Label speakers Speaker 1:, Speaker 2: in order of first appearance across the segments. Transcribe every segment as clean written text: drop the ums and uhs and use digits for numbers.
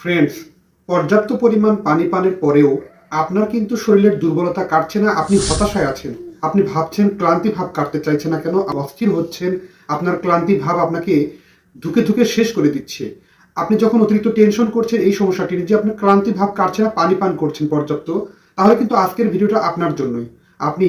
Speaker 1: Friends, পর্যাপ্ত পরিমাণ পানি পানের পরেও আপনার কিন্তু শরীরের দুর্বলতা কাটছে না, আপনি হতাশায় আছেন। আপনি ভাবছেন ক্লান্তি ভাব কাটতে চাইছে না কেন, অস্থির হচ্ছেন, আপনার ক্লান্তি ভাব আপনাকে ধুকে ধুকে শেষ করে দিচ্ছে। আপনি যখন অতিরিক্ত টেনশন করছেন এই সমস্যাটি নিয়ে যে আপনার ক্লান্তি ভাব কাটছে না, পানি পান করছেন পর্যাপ্ত, তাহলে কিন্তু আজকের ভিডিওটা আপনার জন্যই। আপনি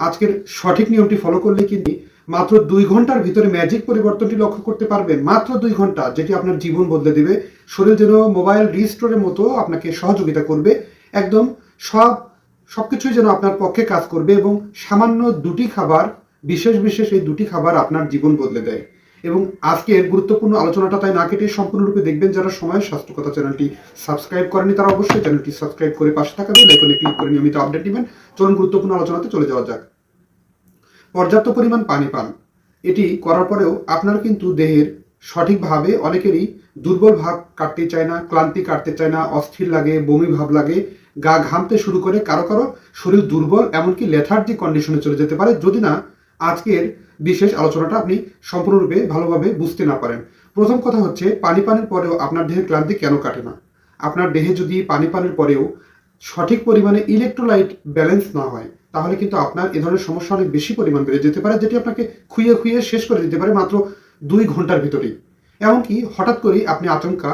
Speaker 1: আজকের সঠিক নিয়মটি ফলো করলে কিন্তু মাত্র 2 ঘন্টার ভিতরে ম্যাজিক পরিবর্তনটি লক্ষ্য করতে পারবেন। মাত্র 2 ঘন্টা, যেটি আপনার জীবন বদলে দেবে। শরীর যেন মোবাইল রিস্টোরের মতো আপনাকে সহযোগিতা করবে। একদম সবকিছুই যেন আপনার পক্ষে কাজ করবে এবং সামান্য দুটি খাবার, বিশেষ বিশেষ এই দুটি খাবার আপনার জীবন বদলে দেয়। এবং আজকের গুরুত্বপূর্ণ আলোচনাটা তাই না কেটে সম্পূর্ণরূপে দেখবেন। যারা সময়ের স্বাস্থ্য কথা চ্যানেলটি সাবস্ক্রাইব করেনি তারা অবশ্যই চ্যানেলটি সাবস্ক্রাইব করে পাশে থাকা বেল আইকনে ক্লিক করে নিয়মিত আপডেট নেবেন। চলুন গুরুত্বপূর্ণ আলোচনাতে চলে যাওয়া যাক। পর্যাপ্ত পরিমাণ পানি পান, এটি করার পরেও আপনার কিন্তু দেহের সঠিকভাবে অনেকেরই দুর্বল ভাব কাটতে চায় না, ক্লান্তি কাটতে চায় না, অস্থির লাগে, বমি ভাব লাগে, গা ঘামতে শুরু করে, কারো কারো শরীর দুর্বল, এমনকি লেথার্জি কন্ডিশনে চলে যেতে পারে যদি না আজকের বিশেষ আলোচনাটা আপনি সম্পূর্ণরূপে ভালোভাবে বুঝতে না পারেন। প্রথম কথা হচ্ছে, পানি পানের পরেও আপনার দেহের ক্লান্তি কেন কাটে না? আপনার দেহে যদি পানি পানের পরেও সঠিক পরিমাণে ইলেকট্রোলাইট ব্যালেন্স না হয়, তাহলে কিন্তু আপনার এ ধরনের সমস্যা অনেক বেশি পরিমাণ বেড়ে যেতে পারে, যেটি আপনাকে খুইয়ে খুইয়ে শেষ করে দিতে পারে মাত্র 2 ঘন্টার ভিতরেই। এমনকি হঠাৎ করেই আপনি আচমকা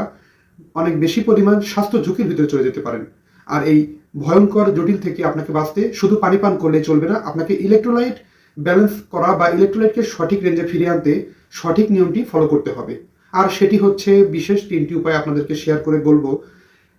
Speaker 1: অনেক বেশি পরিমাণ স্বাস্থ্য ঝুঁকির ভিতরে চলে যেতে পারেন। আর এই ভয়ঙ্কর জটিল থেকে আপনাকে বাঁচতে শুধু পানি পান করলে চলবে না, আপনাকে ইলেকট্রোলাইট ব্যালেন্স করা বা ইলেকট্রোলাইটকে সঠিক রেঞ্জে ফিরিয়ে আনতে সঠিক নিয়মটি ফলো করতে হবে। আর সেটি হচ্ছে, বিশেষ 3টি উপায় আপনাদেরকে শেয়ার করে বলবো।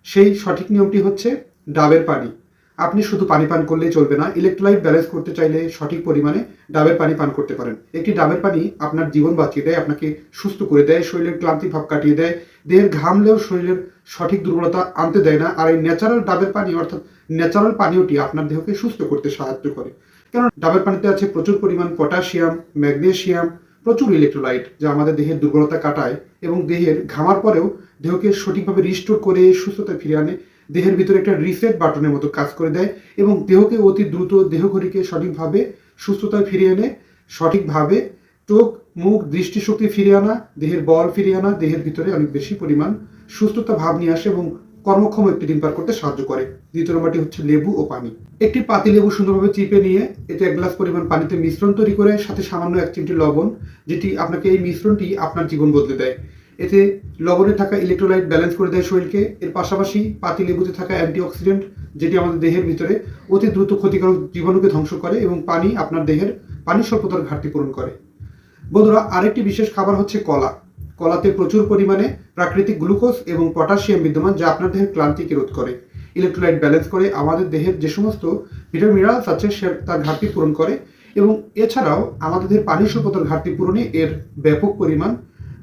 Speaker 1: সেই সঠিক নিয়মটি হচ্ছে ডাবের পানি। আপনি শুধু পানি পান করলেই চলবে না, ইলেকট্রোলাইট ব্যালেন্স করতে চাইলে সঠিক পরিমাণে ডাবের পানি পান করতে পারেন। একটি ডাবের পানি আপনার জীবন বাঁচিয়ে দেয়, আপনাকে সুস্থ করে দেয়, শরীরের ক্লান্তি ভাব কাটিয়ে দেয়, দেহের ঘামলেও শরীরের সঠিক দুর্বলতা আনতে দেয় না। আর এই ন্যাচারাল ডাবের পানি অর্থাৎ ন্যাচারাল পানীয়টি আপনার দেহকে সুস্থ করতে সাহায্য করে। কেন? ডাবের পানিতে আছে প্রচুর পরিমাণ পটাশিয়াম, ম্যাগনেসিয়াম, প্রচুর ইলেকট্রোলাইট, যা আমাদের দেহের দুর্বলতা কাটায় এবং দেহের ঘামার পরেও দেহকে সঠিকভাবে রিস্টোর করে সুস্থতা ফিরিয়ে আনে। দেহের ভিতরে একটা রিসেট বাটনের মতো কাজ করে দেয় এবং দেহকে অতি দ্রুত, দেহঘড়িকে সঠিকভাবে সুস্থতায় ফিরিয়ে এনে সঠিকভাবে চোখ, মুখ, দৃষ্টিশক্তি ফিরিয়ে আনা, দেহের বল ফিরিয়ে আনা, দেহের ভিতরে অনেক বেশি পরিমাণ সুস্থতা ভাব নিয়ে আসে এবং কর্মক্ষম একটি দিন পার করতে সাহায্য করে। দ্বিতীয় নম্বরটি হচ্ছে লেবু ও পানি। একটি পাতি লেবু সুন্দরভাবে চিপে নিয়ে এতে 1 গ্লাস পরিমাণ পানিতে মিশ্রণ তৈরি করে, সাথে সামান্য 1 চিমটি লবণ, যেটি আপনাকে, এই মিশ্রণটি আপনার জীবন বদলে দেয়। এতে লবণে থাকা ইলেকট্রোলাইট ব্যালেন্স করে দেয় শরীরকে। এর পাশাপাশি পাতি লেবুতে থাকা অ্যান্টিঅক্সিডেন্ট, যেটি আমাদের দেহের ভিতরে অতি দ্রুত ক্ষতিকারক জীবাণুকে ধ্বংস করে এবং পানি আপনার দেহের পানি স্বল্পতার ঘাটতি পূরণ করে। বন্ধুরা, আরেকটি বিশেষ খাবার হচ্ছে কলা। কলাতে প্রচুর পরিমাণে প্রাকৃতিক গ্লুকোজ এবং পটাশিয়াম বিদ্যমান, যা আপনার দেহের ক্লান্তিকে রোধ করে, ইলেকট্রোলাইট ব্যালেন্স করে, আমাদের দেহের যে সমস্ত ভিটামিন মিনারেলস আছে তার ঘাটতি পূরণ করে এবং এছাড়াও আমাদের দেহের পানি স্বল্পতার ঘাটতি পূরণে এর ব্যাপক পরিমাণ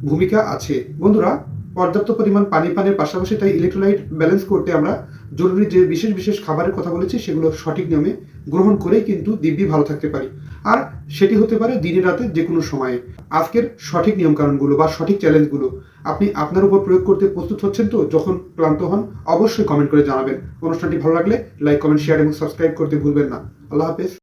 Speaker 1: ভূমিকা আছে। বন্ধুরা, পর্যাপ্ত পরিমাণ পানি পানের পাশাপাশি তাই ইলেকট্রোলাইট ব্যালেন্স করতে আমরা জরুরি যে বিশেষ বিশেষ খাবারের কথা বলেছি, সেগুলো সঠিক নিয়মে গ্রহণ করেই কিন্তু দিব্যি ভালো থাকতে পারি। আর সেটি হতে পারে দিনে রাতে যে কোনো সময়ে। আজকের সঠিক নিয়মকানুনগুলো বা সঠিক চ্যালেঞ্জগুলো আপনি আপনার উপর প্রয়োগ করতে প্রস্তুত হচ্ছেন তো? যখন ক্লান্ত হন অবশ্যই কমেন্ট করে জানাবেন। অনুষ্ঠানটি ভালো লাগলে লাইক, কমেন্ট, শেয়ার এবং সাবস্ক্রাইব করতে ভুলবেন না। আল্লাহ হাফেজ।